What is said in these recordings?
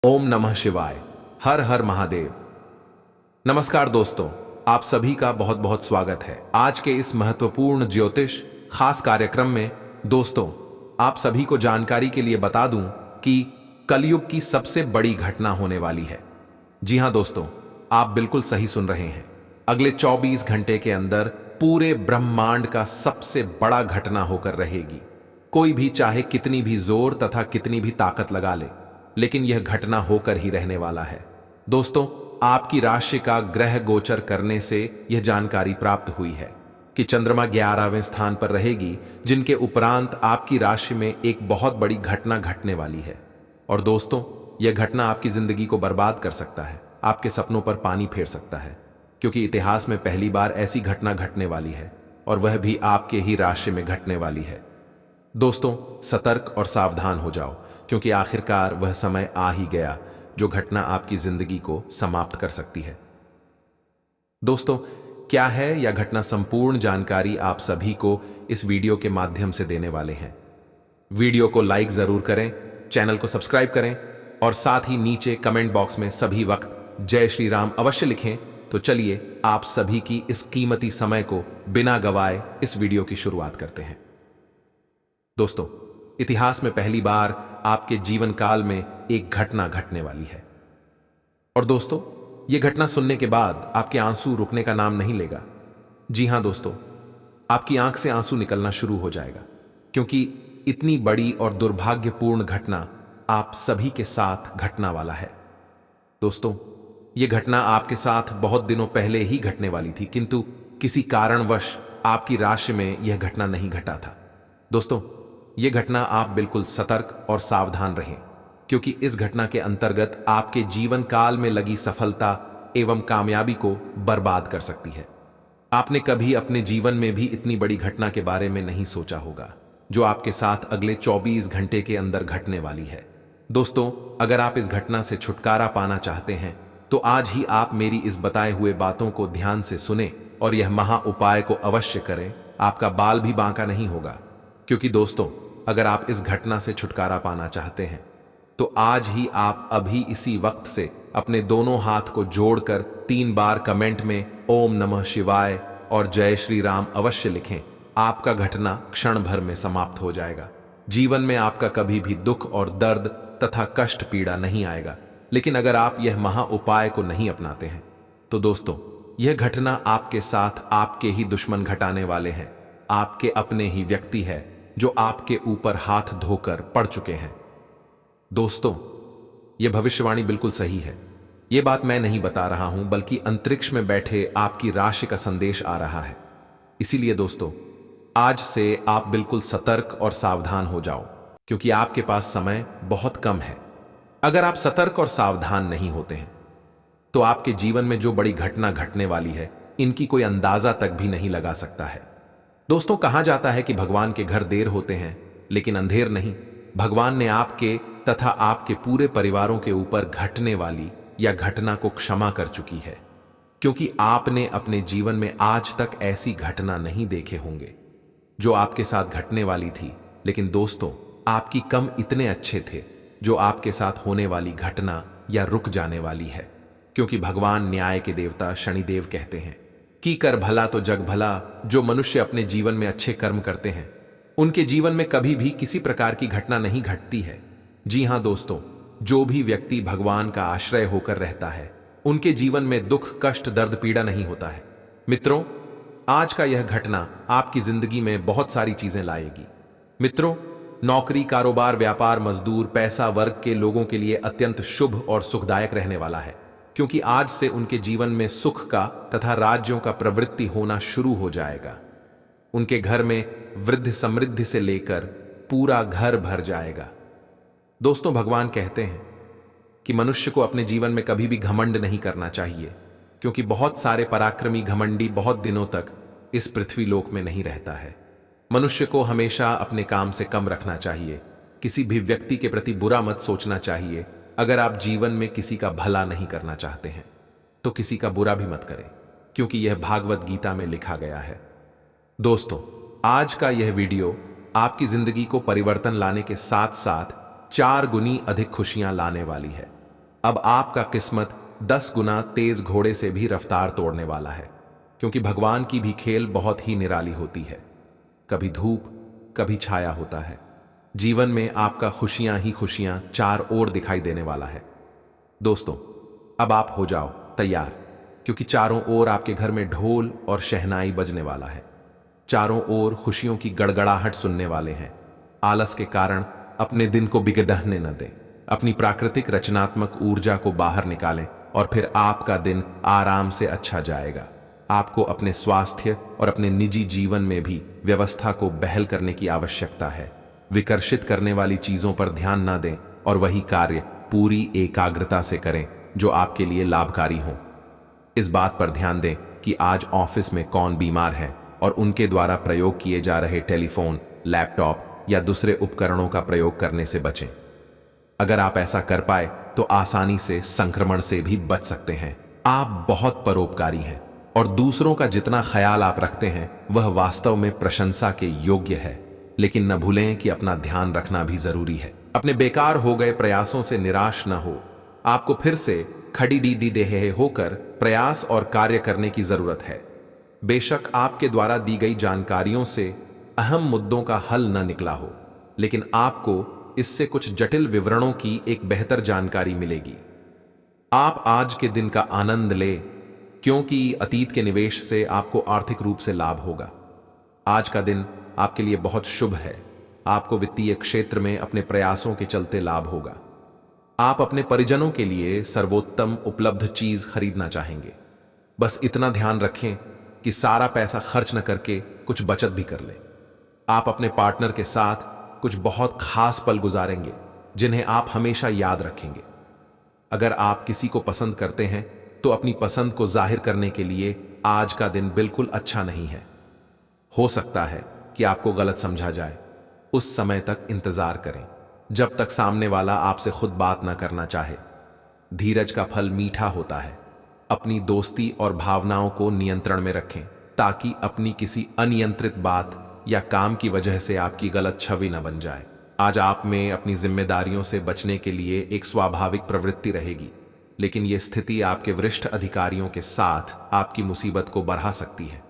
ओम नमः शिवाय। हर हर महादेव। नमस्कार दोस्तों, आप सभी का बहुत बहुत स्वागत है आज के इस महत्वपूर्ण ज्योतिष खास कार्यक्रम में। दोस्तों, आप सभी को जानकारी के लिए बता दूं कि कलयुग की सबसे बड़ी घटना होने वाली है। जी हां दोस्तों, आप बिल्कुल सही सुन रहे हैं। अगले 24 घंटे के अंदर पूरे ब्रह्मांड का सबसे बड़ा घटना होकर रहेगी। कोई भी चाहे कितनी भी जोर तथा कितनी भी ताकत लगा ले, लेकिन यह घटना होकर ही रहने वाला है। दोस्तों, आपकी राशि का ग्रह गोचर करने से यह जानकारी प्राप्त हुई है कि चंद्रमा 11वें स्थान पर रहेगी, जिनके उपरांत आपकी राशि में एक बहुत बड़ी घटना घटने वाली है। और दोस्तों, यह घटना आपकी जिंदगी को बर्बाद कर सकता है, आपके सपनों पर पानी फेर सकता है, क्योंकि इतिहास में पहली बार ऐसी घटना घटने वाली है और वह भी आपके ही राशि में घटने वाली है। दोस्तों, सतर्क और सावधान हो जाओ, क्योंकि आखिरकार वह समय आ ही गया जो घटना आपकी जिंदगी को समाप्त कर सकती है। दोस्तों, क्या है यह घटना, संपूर्ण जानकारी आप सभी को इस वीडियो के माध्यम से देने वाले हैं। वीडियो को लाइक जरूर करें, चैनल को सब्सक्राइब करें और साथ ही नीचे कमेंट बॉक्स में सभी वक्त जय श्री राम अवश्य लिखें। तो चलिए आप सभी की इस कीमती समय को बिना गवाए इस वीडियो की शुरुआत करते हैं। दोस्तों, इतिहास में पहली बार आपके जीवन काल में एक घटना घटने वाली है। और दोस्तों, यह घटना सुनने के बाद आपके आंसू रुकने का नाम नहीं लेगा। जी हां दोस्तों, आपकी आंख से आंसू निकलना शुरू हो जाएगा, क्योंकि इतनी बड़ी और दुर्भाग्यपूर्ण घटना आप सभी के साथ घटना वाला है। दोस्तों, यह घटना आपके साथ बहुत दिनों पहले ही घटने वाली थी, किंतु किसी कारणवश आपकी राशि में यह घटना नहीं घटा था। दोस्तों, यह घटना आप बिल्कुल सतर्क और सावधान रहें, क्योंकि इस घटना के अंतर्गत आपके जीवन काल में लगी सफलता एवं कामयाबी को बर्बाद कर सकती है। आपने कभी अपने जीवन में भी इतनी बड़ी घटना के बारे में नहीं सोचा होगा, जो आपके साथ अगले 24 घंटे के अंदर घटने वाली है। दोस्तों, अगर आप इस घटना से छुटकारा पाना चाहते हैं तो आज ही आप मेरी इस बताए हुए बातों को ध्यान से सुने और यह महा उपाय को अवश्य करें। आपका बाल भी बांका नहीं होगा, क्योंकि दोस्तों, अगर आप इस घटना से छुटकारा पाना चाहते हैं तो आज ही आप अभी इसी वक्त से अपने दोनों हाथ को जोड़कर 3 बार कमेंट में ओम नमः शिवाय और जय श्री राम अवश्य लिखें। आपका घटना क्षण भर में समाप्त हो जाएगा। जीवन में आपका कभी भी दुख और दर्द तथा कष्ट पीड़ा नहीं आएगा। लेकिन अगर आप यह महा उपाय को नहीं अपनाते हैं तो दोस्तों, यह घटना आपके साथ आपके ही दुश्मन घटाने वाले हैं। आपके अपने ही व्यक्ति है जो आपके ऊपर हाथ धोकर पड़ चुके हैं। दोस्तों, यह भविष्यवाणी बिल्कुल सही है। यह बात मैं नहीं बता रहा हूं, बल्कि अंतरिक्ष में बैठे आपकी राशि का संदेश आ रहा है। इसीलिए दोस्तों, आज से आप बिल्कुल सतर्क और सावधान हो जाओ, क्योंकि आपके पास समय बहुत कम है। अगर आप सतर्क और सावधान नहीं होते हैं तो आपके जीवन में जो बड़ी घटना घटने वाली है, इनकी कोई अंदाजा तक भी नहीं लगा सकता है। दोस्तों, कहा जाता है कि भगवान के घर देर होते हैं लेकिन अंधेर नहीं। भगवान ने आपके तथा आपके पूरे परिवारों के ऊपर घटने वाली या घटना को क्षमा कर चुकी है, क्योंकि आपने अपने जीवन में आज तक ऐसी घटना नहीं देखे होंगे जो आपके साथ घटने वाली थी। लेकिन दोस्तों, आपकी कम इतने अच्छे थे जो आपके साथ होने वाली घटना या रुक जाने वाली है, क्योंकि भगवान न्याय के देवता शनिदेव कहते हैं कि कर भला तो जग भला। जो मनुष्य अपने जीवन में अच्छे कर्म करते हैं, उनके जीवन में कभी भी किसी प्रकार की घटना नहीं घटती है। जी हां दोस्तों, जो भी व्यक्ति भगवान का आश्रय होकर रहता है, उनके जीवन में दुख कष्ट दर्द पीड़ा नहीं होता है। मित्रों, आज का यह घटना आपकी जिंदगी में बहुत सारी चीजें लाएगी। मित्रों, नौकरी कारोबार व्यापार मजदूर पैसा वर्ग के लोगों के लिए अत्यंत शुभ और सुखदायक रहने वाला है, क्योंकि आज से उनके जीवन में सुख का तथा राज्यों का प्रवृत्ति होना शुरू हो जाएगा। उनके घर में वृद्धि समृद्धि से लेकर पूरा घर भर जाएगा। दोस्तों, भगवान कहते हैं कि मनुष्य को अपने जीवन में कभी भी घमंड नहीं करना चाहिए, क्योंकि बहुत सारे पराक्रमी घमंडी बहुत दिनों तक इस पृथ्वी लोक में नहीं रहता है। मनुष्य को हमेशा अपने काम से कम रखना चाहिए। किसी भी व्यक्ति के प्रति बुरा मत सोचना चाहिए। अगर आप जीवन में किसी का भला नहीं करना चाहते हैं तो किसी का बुरा भी मत करें, क्योंकि यह भागवत गीता में लिखा गया है। दोस्तों, आज का यह वीडियो आपकी जिंदगी को परिवर्तन लाने के साथ साथ 4 गुनी अधिक खुशियां लाने वाली है। अब आपका किस्मत 10 गुना तेज घोड़े से भी रफ्तार तोड़ने वाला है, क्योंकि भगवान की भी खेल बहुत ही निराली होती है। कभी धूप, कभी छाया होता है। जीवन में आपका खुशियां ही खुशियां चार ओर दिखाई देने वाला है। दोस्तों, अब आप हो जाओ तैयार, क्योंकि चारों ओर आपके घर में ढोल और शहनाई बजने वाला है। चारों ओर खुशियों की गड़गड़ाहट सुनने वाले हैं। आलस के कारण अपने दिन को बिगड़ने न दें। अपनी प्राकृतिक रचनात्मक ऊर्जा को बाहर निकालें और फिर आपका दिन आराम से अच्छा जाएगा। आपको अपने स्वास्थ्य और अपने निजी जीवन में भी व्यवस्था को बहाल करने की आवश्यकता है। विकर्षित करने वाली चीजों पर ध्यान न दें और वही कार्य पूरी एकाग्रता से करें जो आपके लिए लाभकारी हो। इस बात पर ध्यान दें कि आज ऑफिस में कौन बीमार है और उनके द्वारा प्रयोग किए जा रहे टेलीफोन, लैपटॉप या दूसरे उपकरणों का प्रयोग करने से बचें। अगर आप ऐसा कर पाए तो आसानी से संक्रमण से भी बच सकते हैं। आप बहुत परोपकारी हैं और दूसरों का जितना ख्याल आप रखते हैं वह वास्तव में प्रशंसा के योग्य है। लेकिन न भूलें कि अपना ध्यान रखना भी जरूरी है। अपने बेकार हो गए प्रयासों से निराश न हो। आपको फिर से खड़ी डी डेहे होकर प्रयास और कार्य करने की जरूरत है। बेशक आपके द्वारा दी गई जानकारियों से अहम मुद्दों का हल न निकला हो, लेकिन आपको इससे कुछ जटिल विवरणों की एक बेहतर जानकारी मिलेगी। आप आज के दिन का आनंद ले, क्योंकि अतीत के निवेश से आपको आर्थिक रूप से लाभ होगा। आज का दिन आपके लिए बहुत शुभ है। आपको वित्तीय क्षेत्र में अपने प्रयासों के चलते लाभ होगा। आप अपने परिजनों के लिए सर्वोत्तम उपलब्ध चीज खरीदना चाहेंगे। बस इतना ध्यान रखें कि सारा पैसा खर्च न करके कुछ बचत भी कर लें। आप अपने पार्टनर के साथ कुछ बहुत खास पल गुजारेंगे जिन्हें आप हमेशा याद रखेंगे। अगर आप किसी को पसंद करते हैं तो अपनी पसंद को जाहिर करने के लिए आज का दिन बिल्कुल अच्छा नहीं है। हो सकता है कि आपको गलत समझा जाए। उस समय तक इंतजार करें जब तक सामने वाला आपसे खुद बात ना करना चाहे। धीरज का फल मीठा होता है। अपनी दोस्ती और भावनाओं को नियंत्रण में रखें ताकि अपनी किसी अनियंत्रित बात या काम की वजह से आपकी गलत छवि न बन जाए। आज आप में अपनी जिम्मेदारियों से बचने के लिए एक स्वाभाविक प्रवृत्ति रहेगी, लेकिन यह स्थिति आपके वरिष्ठ अधिकारियों के साथ आपकी मुसीबत को बढ़ा सकती है।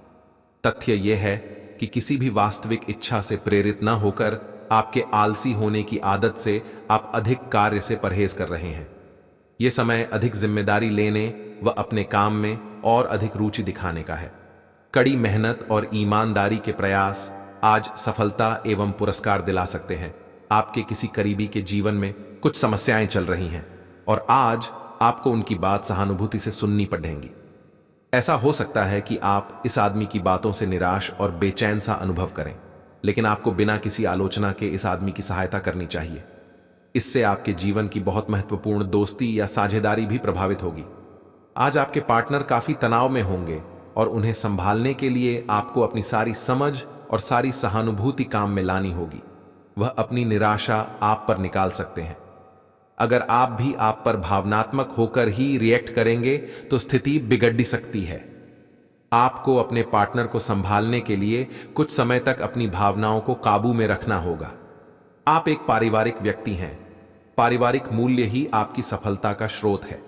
तथ्य यह है कि किसी भी वास्तविक इच्छा से प्रेरित न होकर आपके आलसी होने की आदत से आप अधिक कार्य से परहेज कर रहे हैं। यह समय अधिक जिम्मेदारी लेने व अपने काम में और अधिक रुचि दिखाने का है। कड़ी मेहनत और ईमानदारी के प्रयास आज सफलता एवं पुरस्कार दिला सकते हैं। आपके किसी करीबी के जीवन में कुछ समस्याएं चल रही हैं और आज आपको उनकी बात सहानुभूति से सुननी पड़ेगी। ऐसा हो सकता है कि आप इस आदमी की बातों से निराश और बेचैन सा अनुभव करें, लेकिन आपको बिना किसी आलोचना के इस आदमी की सहायता करनी चाहिए। इससे आपके जीवन की बहुत महत्वपूर्ण दोस्ती या साझेदारी भी प्रभावित होगी। आज आपके पार्टनर काफी तनाव में होंगे और उन्हें संभालने के लिए आपको अपनी सारी समझ और सारी सहानुभूति काम में लानी होगी। वह अपनी निराशा आप पर निकाल सकते हैं। अगर आप भी आप पर भावनात्मक होकर ही रिएक्ट करेंगे तो स्थिति बिगड़ सकती है। आपको अपने पार्टनर को संभालने के लिए कुछ समय तक अपनी भावनाओं को काबू में रखना होगा। आप एक पारिवारिक व्यक्ति हैं। पारिवारिक मूल्य ही आपकी सफलता का स्रोत है।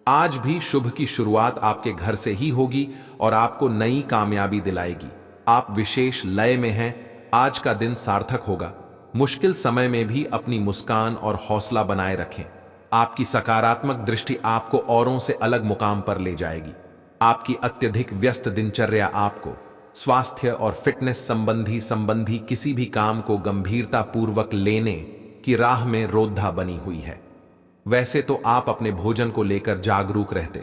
आज भी शुभ की शुरुआत आपके घर से ही होगी और आपको नई कामयाबी दिलाएगी। आप विशेष लय में हैं। आज का दिन सार्थक होगा। मुश्किल समय में भी अपनी मुस्कान और हौसला बनाए रखें। आपकी सकारात्मक दृष्टि आपको औरों से अलग मुकाम पर ले जाएगी। आपकी अत्यधिक व्यस्त दिनचर्या आपको स्वास्थ्य और फिटनेस संबंधी किसी भी काम को गंभीरता पूर्वक लेने की राह में रोधा बनी हुई है। वैसे तो आप अपने भोजन को लेकर जागरूक रहते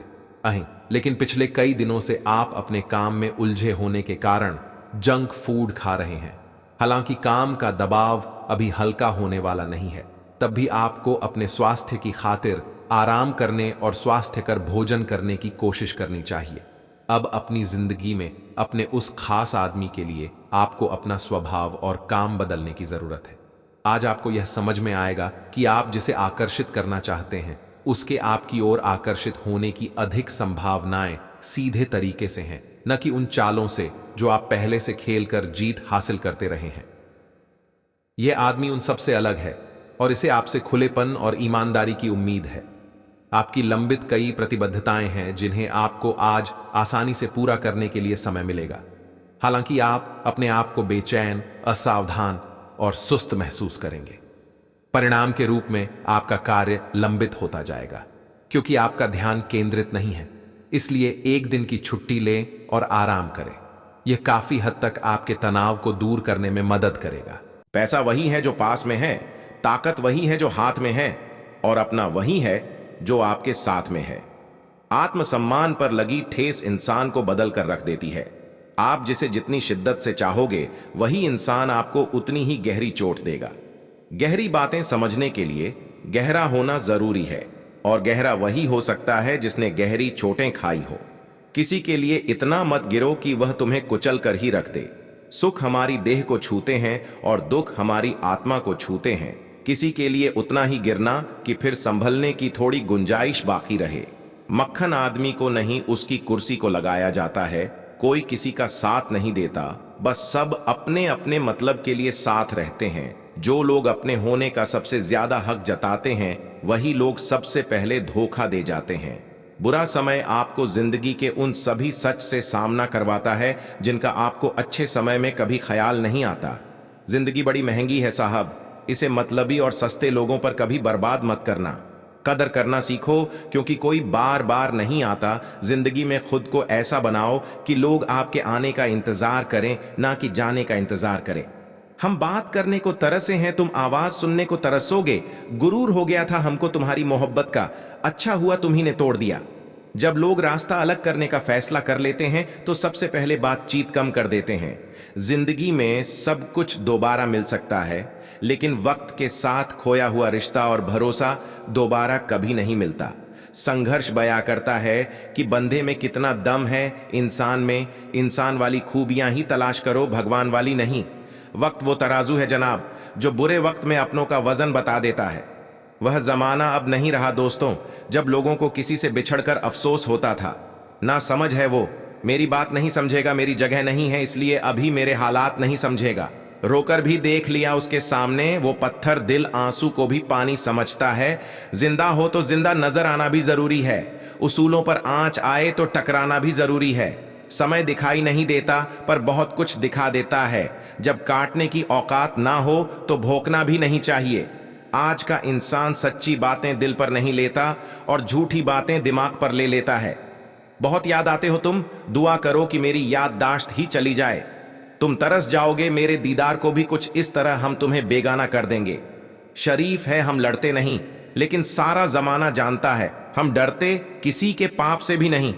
हैं, लेकिन पिछले कई दिनों से आप अपने काम में उलझे होने के कारण जंक फूड खा रहे हैं। हालांकि काम का दबाव अभी हल्का होने वाला नहीं है, तब भी आपको अपने स्वास्थ्य की खातिर आराम करने और स्वास्थ्यकर भोजन करने की कोशिश करनी चाहिए। अब अपनी जिंदगी में अपने उस खास आदमी के लिए आपको अपना स्वभाव और काम बदलने की जरूरत है। आज आपको यह समझ में आएगा कि आप जिसे आकर्षित करना चाहते हैं उसके आपकी ओर आकर्षित होने की अधिक संभावनाएं सीधे तरीके से हैं, न कि उन चालों से जो आप पहले से खेलकर जीत हासिल करते रहे हैं। यह आदमी उन सबसे अलग है और इसे आपसे खुलेपन और ईमानदारी की उम्मीद है। आपकी लंबित कई प्रतिबद्धताएं हैं जिन्हें आपको आज आसानी से पूरा करने के लिए समय मिलेगा। हालांकि आप अपने आप को बेचैन, असावधान और सुस्त महसूस करेंगे। परिणाम के रूप में आपका कार्य लंबित होता जाएगा क्योंकि आपका ध्यान केंद्रित नहीं है। इसलिए एक दिन की छुट्टी लें और आराम करें। यह काफी हद तक आपके तनाव को दूर करने में मदद करेगा। पैसा वही है जो पास में है, ताकत वही है जो हाथ में है, और अपना वही है जो आपके साथ में है। आत्मसम्मान पर लगी ठेस इंसान को बदल कर रख देती है। आप जिसे जितनी शिद्दत से चाहोगे वही इंसान आपको उतनी ही गहरी चोट देगा। गहरी बातें समझने के लिए गहरा होना जरूरी है, और गहरा वही हो सकता है जिसने गहरी चोटें खाई हो। किसी के लिए इतना मत गिरो कि वह तुम्हें कुचल कर ही रख दे। सुख हमारी देह को छूते हैं और दुख हमारी आत्मा को छूते हैं। किसी के लिए उतना ही गिरना कि फिर संभलने की थोड़ी गुंजाइश बाकी रहे। मक्खन आदमी को नहीं, उसकी कुर्सी को लगाया जाता है। कोई किसी का साथ नहीं देता, बस सब अपने अपने मतलब के लिए साथ रहते हैं। जो लोग अपने होने का सबसे ज्यादा हक जताते हैं वही लोग सबसे पहले धोखा दे जाते हैं। बुरा समय आपको जिंदगी के उन सभी सच से सामना करवाता है जिनका आपको अच्छे समय में कभी ख्याल नहीं आता। जिंदगी बड़ी महंगी है साहब, इसे मतलबी और सस्ते लोगों पर कभी बर्बाद मत करना। कदर करना सीखो, क्योंकि कोई बार बार नहीं आता। जिंदगी में खुद को ऐसा बनाओ कि लोग आपके आने का इंतजार करें, ना कि जाने का इंतजार करें। हम बात करने को तरसे हैं, तुम आवाज सुनने को तरसोगे। गुरूर हो गया था हमको तुम्हारी मोहब्बत का, अच्छा हुआ तुम्ही ने तोड़ दिया। जब लोग रास्ता अलग करने का फैसला कर लेते हैं तो सबसे पहले बातचीत कम कर देते हैं। जिंदगी में सब कुछ दोबारा मिल सकता है, लेकिन वक्त के साथ खोया हुआ रिश्ता और भरोसा दोबारा कभी नहीं मिलता। संघर्ष बयां करता है कि बंदे में कितना दम है। इंसान में इंसान वाली खूबियां ही तलाश करो, भगवान वाली नहीं। वक्त वो तराजू है जनाब, जो बुरे वक्त में अपनों का वजन बता देता है। वह जमाना अब नहीं रहा दोस्तों, जब लोगों को किसी से बिछड़कर अफसोस होता था। ना समझ है वो, मेरी बात नहीं समझेगा, मेरी जगह नहीं है, इसलिए अभी मेरे हालात नहीं समझेगा। रोकर भी देख लिया उसके सामने, वो पत्थर दिल आंसू को भी पानी समझता है। जिंदा हो तो जिंदा नजर आना भी जरूरी है। उसूलों पर आंच आए तो टकराना भी जरूरी है। समय दिखाई नहीं देता पर बहुत कुछ दिखा देता है। जब काटने की औकात ना हो तो भोंकना भी नहीं चाहिए। आज का इंसान सच्ची बातें दिल पर नहीं लेता और झूठी बातें दिमाग पर ले लेता है। बहुत याद आते हो तुम, दुआ करो कि मेरी याददाश्त ही चली जाए। तुम तरस जाओगे मेरे दीदार को भी, कुछ इस तरह हम तुम्हें बेगाना कर देंगे। शरीफ है हम लड़ते नहीं, लेकिन सारा जमाना जानता है हम डरते किसी के पाप से भी नहीं।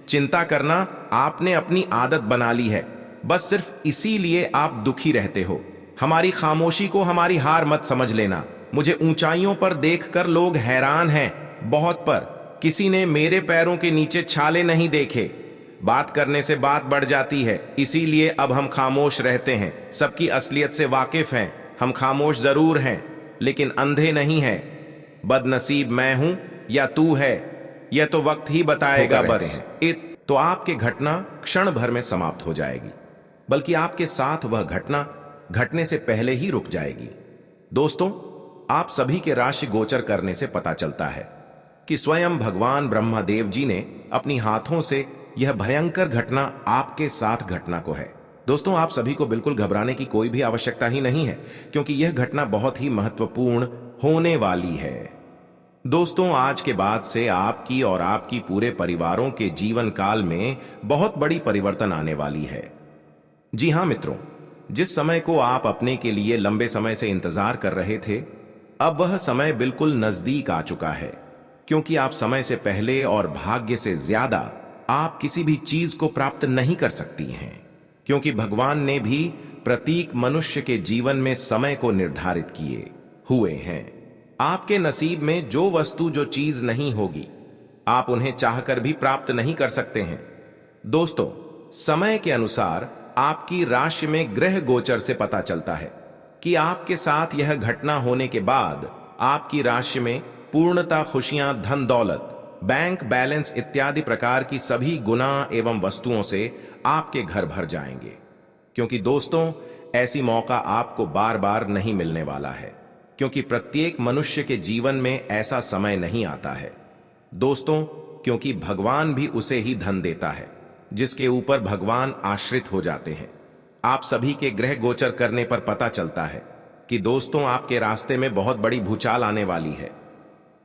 चिंता करना आपने अपनी आदत बना ली है, बस सिर्फ इसीलिए आप दुखी रहते हो। हमारी खामोशी को हमारी हार मत समझ लेना। मुझे ऊंचाइयों पर देखकर लोग हैरान हैं, बहुत पर। किसी ने मेरे पैरों के नीचे छाले नहीं देखे। बात करने से बात बढ़ जाती है, इसीलिए अब हम खामोश रहते हैं। सबकी असलियत से वाकिफ हैं, हम खामोश जरूर हैं लेकिन अंधे नहीं हैं। बदनसीब मैं हूं या तू है, यह तो वक्त ही बताएगा। बस तो आपके घटना क्षण भर में समाप्त हो जाएगी, बल्कि आपके साथ वह घटना घटने से पहले ही रुक जाएगी। दोस्तों, आप सभी के राशि गोचर करने से पता चलता है कि स्वयं भगवान ब्रह्मदेव जी ने अपनी हाथों से यह भयंकर घटना आपके साथ घटना को है। दोस्तों, आप सभी को बिल्कुल घबराने की कोई भी आवश्यकता ही नहीं है, क्योंकि यह घटना बहुत ही महत्वपूर्ण होने वाली है। दोस्तों, आज के बाद से आपकी और आपकी पूरे परिवारों के जीवन काल में बहुत बड़ी परिवर्तन आने वाली है। जी हां मित्रों, जिस समय को आप अपने के लिए लंबे समय से इंतजार कर रहे थे, अब वह समय बिल्कुल नजदीक आ चुका है। क्योंकि आप समय से पहले और भाग्य से ज्यादा आप किसी भी चीज को प्राप्त नहीं कर सकती हैं, क्योंकि भगवान ने भी प्रत्येक मनुष्य के जीवन में समय को निर्धारित किए हुए हैं। आपके नसीब में जो वस्तु, जो चीज नहीं होगी, आप उन्हें चाहकर भी प्राप्त नहीं कर सकते हैं। दोस्तों, समय के अनुसार आपकी राशि में ग्रह गोचर से पता चलता है कि आपके साथ यह घटना होने के बाद आपकी राशि में पूर्णता, खुशियां, धन दौलत, बैंक बैलेंस इत्यादि प्रकार की सभी गुना एवं वस्तुओं से आपके घर भर जाएंगे। क्योंकि दोस्तों, ऐसी मौका आपको बार बार नहीं मिलने वाला है, क्योंकि प्रत्येक मनुष्य के जीवन में ऐसा समय नहीं आता है। दोस्तों, क्योंकि भगवान भी उसे ही धन देता है जिसके ऊपर भगवान आश्रित हो जाते हैं। आप सभी के ग्रह गोचर करने पर पता चलता है कि दोस्तों आपके रास्ते में बहुत बड़ी भूचाल आने वाली है।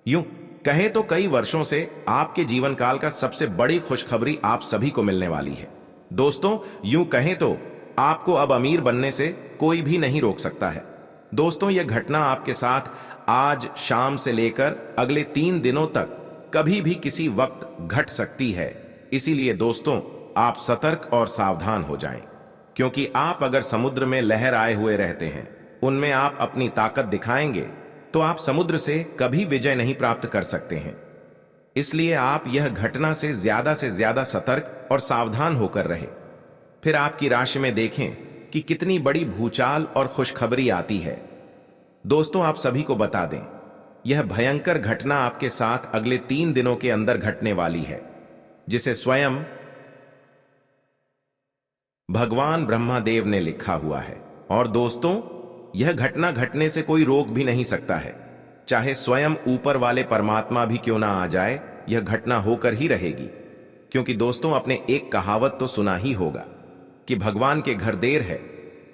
यूं कहें तो कई वर्षों से आपके जीवन काल का सबसे बड़ी खुशखबरी आप सभी को मिलने वाली है। दोस्तों, यूं कहें तो आपको अब अमीर बनने से कोई भी नहीं रोक सकता है। दोस्तों, यह घटना आपके साथ आज शाम से लेकर अगले 3 दिनों तक कभी भी किसी वक्त घट सकती है। इसीलिए दोस्तों, आप सतर्क और सावधान हो जाएं, क्योंकि आप अगर समुद्र में लहर आए हुए रहते हैं, उनमें आप अपनी ताकत दिखाएंगे तो आप समुद्र से कभी विजय नहीं प्राप्त कर सकते हैं। इसलिए आप यह घटना से ज्यादा सतर्क और सावधान होकर रहे। फिर आपकी राशि में देखें कि कितनी बड़ी भूचाल और खुशखबरी आती है। दोस्तों, आप सभी को बता दें, यह भयंकर घटना आपके साथ अगले 3 दिनों के अंदर घटने वाली है, जिसे स्वयं भगवान ब्रह्मादेव ने लिखा हुआ है। और दोस्तों, यह घटना घटने से कोई रोक भी नहीं सकता है। चाहे स्वयं ऊपर वाले परमात्मा भी क्यों ना आ जाए, यह घटना होकर ही रहेगी। क्योंकि दोस्तों, आपने एक कहावत तो सुना ही होगा कि भगवान के घर देर है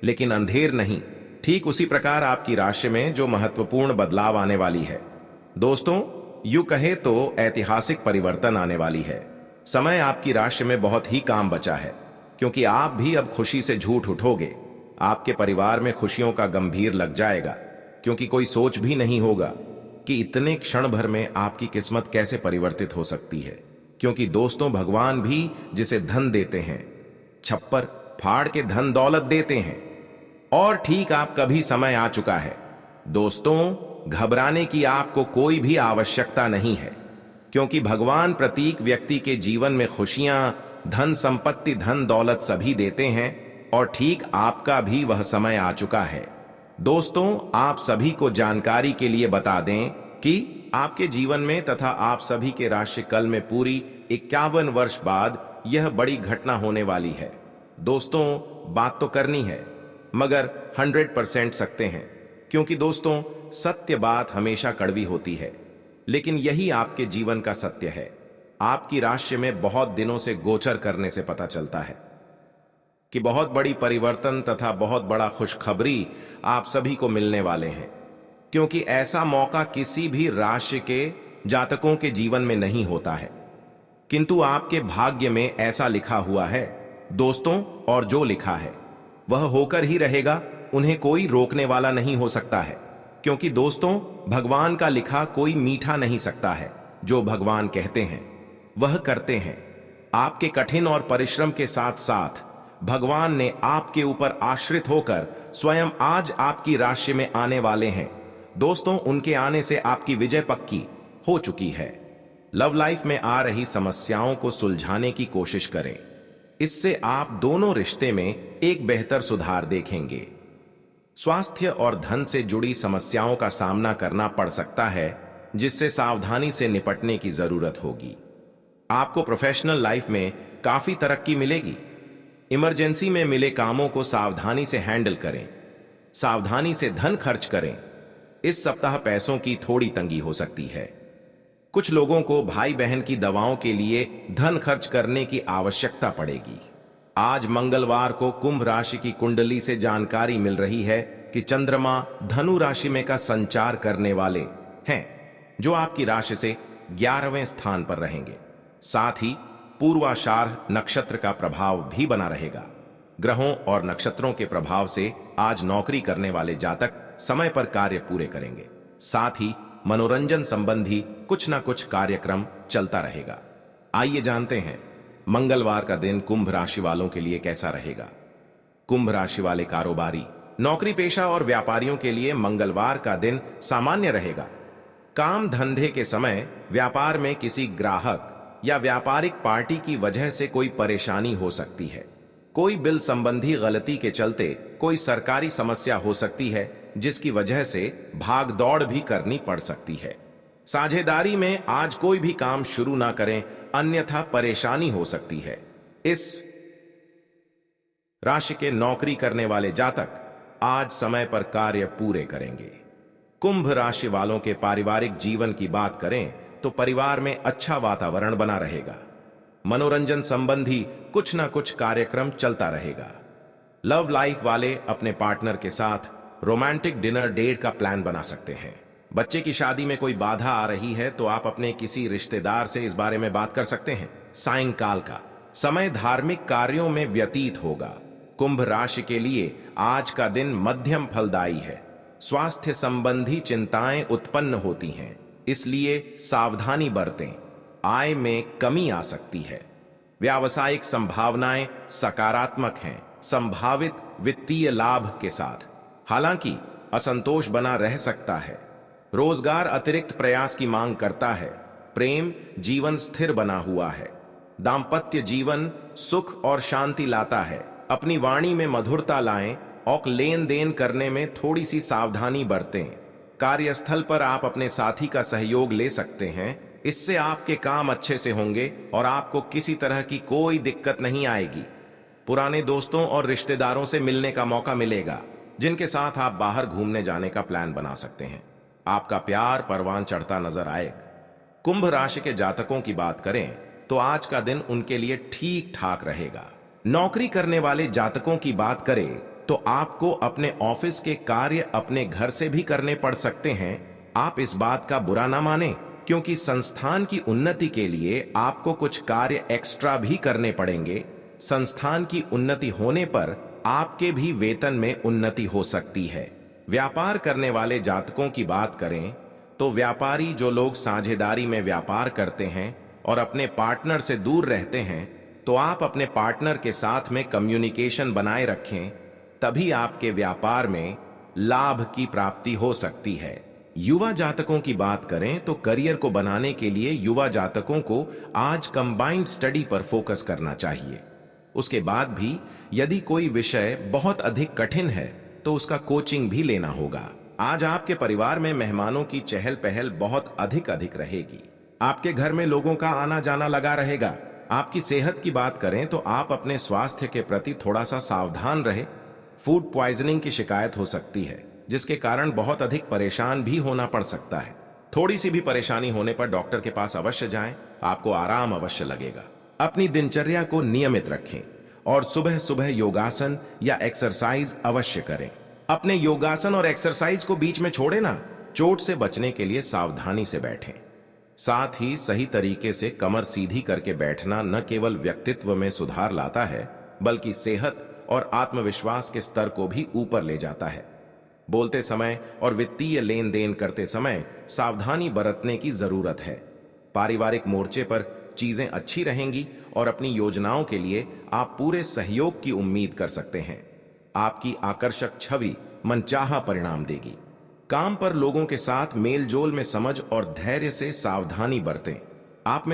लेकिन अंधेर नहीं। ठीक उसी प्रकार आपकी राशि में जो महत्वपूर्ण बदलाव आने वाली है। दोस्तों, यूं कहे तो ऐतिहासिक परिवर्तन आने वाली है। समय आपकी राशि में बहुत ही काम बचा है, क्योंकि आप भी अब खुशी से झूठ उठोगे। आपके परिवार में खुशियों का गंभीर लग जाएगा, क्योंकि कोई सोच भी नहीं होगा कि इतने क्षण भर में आपकी किस्मत कैसे परिवर्तित हो सकती है। क्योंकि दोस्तों, भगवान भी जिसे धन देते हैं, छप्पर फाड़ के धन दौलत देते हैं। और ठीक आपका भी समय आ चुका है। दोस्तों, घबराने की आपको कोई भी आवश्यकता नहीं है, क्योंकि भगवान प्रत्येक व्यक्ति के जीवन में खुशियां, धन संपत्ति, धन दौलत सभी देते हैं। और ठीक आपका भी वह समय आ चुका है। दोस्तों, आप सभी को जानकारी के लिए बता दें कि आपके जीवन में तथा आप सभी के राशि कल में पूरी 51 वर्ष बाद यह बड़ी घटना होने वाली है। दोस्तों, बात तो करनी है, मगर 100% सकते हैं, क्योंकि दोस्तों, सत्य बात हमेशा कड़वी होती है, लेकिन यही आपके जीवन का सत्य है। आपकी राशि में बहुत दिनों से गोचर करने से पता चलता है कि बहुत बड़ी परिवर्तन तथा बहुत बड़ा खुशखबरी आप सभी को मिलने वाले हैं। क्योंकि ऐसा मौका किसी भी राशि के जातकों के जीवन में नहीं होता है, किंतु आपके भाग्य में ऐसा लिखा हुआ है दोस्तों। और जो लिखा है वह होकर ही रहेगा, उन्हें कोई रोकने वाला नहीं हो सकता है। क्योंकि दोस्तों, भगवान का लिखा कोई मीठा नहीं सकता है। जो भगवान कहते हैं वह करते हैं। आपके कठिन और परिश्रम के साथ साथ भगवान ने आपके ऊपर आश्रित होकर स्वयं आज आपकी राशि में आने वाले हैं। दोस्तों, उनके आने से आपकी विजय पक्की हो चुकी है। लव लाइफ में आ रही समस्याओं को सुलझाने की कोशिश करें। इससे आप दोनों रिश्ते में एक बेहतर सुधार देखेंगे। स्वास्थ्य और धन से जुड़ी समस्याओं का सामना करना पड़ सकता है, जिससे सावधानी से निपटने की जरूरत होगी। आपको प्रोफेशनल लाइफ में काफी तरक्की मिलेगी। इमरजेंसी में मिले कामों को सावधानी से हैंडल करें। सावधानी से धन खर्च करें। इस सप्ताह पैसों की थोड़ी तंगी हो सकती है। कुछ लोगों को भाई बहन की दवाओं के लिए धन खर्च करने की आवश्यकता पड़ेगी। आज मंगलवार को कुंभ राशि की कुंडली से जानकारी मिल रही है कि चंद्रमा धनु राशि में का संचार करने वाले हैं, जो आपकी राशि से 11वें स्थान पर रहेंगे। साथ ही पूर्वाषाढ़ नक्षत्र का प्रभाव भी बना रहेगा। ग्रहों और नक्षत्रों के प्रभाव से आज नौकरी करने वाले जातक समय पर कार्य पूरे करेंगे। साथ ही मनोरंजन संबंधी कुछ न कुछ कार्यक्रम चलता रहेगा। आइए जानते हैं मंगलवार का दिन कुंभ राशि वालों के लिए कैसा रहेगा। कुंभ राशि वाले कारोबारी, नौकरी पेशा और व्यापारियों के लिए मंगलवार का दिन सामान्य रहेगा। काम धंधे के समय व्यापार में किसी ग्राहक या व्यापारिक पार्टी की वजह से कोई परेशानी हो सकती है। कोई बिल संबंधी गलती के चलते कोई सरकारी समस्या हो सकती है, जिसकी वजह से भाग दौड़ भी करनी पड़ सकती है। साझेदारी में आज कोई भी काम शुरू ना करें, अन्यथा परेशानी हो सकती है। इस राशि के नौकरी करने वाले जातक आज समय पर कार्य पूरे करेंगे। कुंभ राशि वालों के पारिवारिक जीवन की बात करें तो परिवार में अच्छा वातावरण बना रहेगा। मनोरंजन संबंधी कुछ ना कुछ कार्यक्रम चलता रहेगा। लव लाइफ वाले अपने पार्टनर के साथ रोमांटिक डिनर डेट का प्लान बना सकते हैं। बच्चे की शादी में कोई बाधा आ रही है तो आप अपने किसी रिश्तेदार से इस बारे में बात कर सकते हैं। सायंकाल का समय धार्मिक कार्यों में व्यतीत होगा। कुंभ राशि के लिए आज का दिन मध्यम फलदायी है। स्वास्थ्य संबंधी चिंताएं उत्पन्न होती हैं, इसलिए सावधानी बरतें। आय में कमी आ सकती है। व्यावसायिक संभावनाएं सकारात्मक हैं, संभावित वित्तीय लाभ के साथ। हालांकि असंतोष बना रह सकता है। रोजगार अतिरिक्त प्रयास की मांग करता है। प्रेम जीवन स्थिर बना हुआ है। दाम्पत्य जीवन सुख और शांति लाता है। अपनी वाणी में मधुरता लाएं और लेन देन करने में थोड़ी सी सावधानी बरतें। कार्यस्थल पर आप अपने साथी का सहयोग ले सकते हैं। इससे आपके काम अच्छे से होंगे और आपको किसी तरह की कोई दिक्कत नहीं आएगी। पुराने दोस्तों और रिश्तेदारों से मिलने का मौका मिलेगा, जिनके साथ आप बाहर घूमने जाने का प्लान बना सकते हैं। आपका प्यार परवान चढ़ता नजर आएगा। कुंभ राशि के जातकों की बात करें तो आज का दिन उनके लिए ठीक ठाक रहेगा। नौकरी करने वाले जातकों की बात करें तो आपको अपने ऑफिस के कार्य अपने घर से भी करने पड़ सकते हैं। आप इस बात का बुरा ना मानें, क्योंकि संस्थान की उन्नति के लिए आपको कुछ कार्य एक्स्ट्रा भी करने पड़ेंगे। संस्थान की उन्नति होने पर आपके भी वेतन में उन्नति हो सकती है। व्यापार करने वाले जातकों की बात करें तो व्यापारी जो लोग साझेदारी में व्यापार करते हैं और अपने पार्टनर से दूर रहते हैं, तो आप अपने पार्टनर के साथ में कम्युनिकेशन बनाए रखें, तभी आपके व्यापार में लाभ की प्राप्ति हो सकती है। युवा जातकों की बात करें तो करियर को बनाने के लिए युवा जातकों को आज कंबाइंड स्टडी पर फोकस करना चाहिए। उसके बाद भी यदि कोई विषय बहुत अधिक कठिन है तो उसका कोचिंग भी लेना होगा। आज आपके परिवार में मेहमानों की चहल पहल बहुत अधिक रहेगी। आपके घर में लोगों का आना जाना लगा रहेगा। आपकी सेहत की बात करें तो आप अपने स्वास्थ्य के प्रति थोड़ा सा सावधान रहे। फूड पॉइजनिंग की शिकायत हो सकती है, जिसके कारण बहुत अधिक परेशान भी होना पड़ सकता है। थोड़ी सी भी परेशानी होने पर डॉक्टर के पास अवश्य जाएं, आपको आराम अवश्य लगेगा। अपनी दिनचर्या को नियमित रखें और सुबह सुबह योगासन या एक्सरसाइज अवश्य करें। अपने योगासन और एक्सरसाइज को बीच में छोड़े ना। चोट से बचने के लिए सावधानी से बैठें। साथ ही सही तरीके से कमर सीधी करके बैठना न केवल व्यक्तित्व में सुधार लाता है, बल्कि सेहत और आत्मविश्वास के स्तर को भी ऊपर ले जाता है। बोलते समय और वित्तीय लेन देन करते समय सावधानी बरतने की जरूरत है। पारिवारिक मोर्चे पर चीजें अच्छी रहेंगी और अपनी योजनाओं के लिए आप पूरे सहयोग की उम्मीद कर सकते हैं। आपकी आकर्षक छवि मनचाहा परिणाम देगी। काम पर लोगों के साथ मेलजोल में समझ और धैर्य से सावधानी बरतें। आप में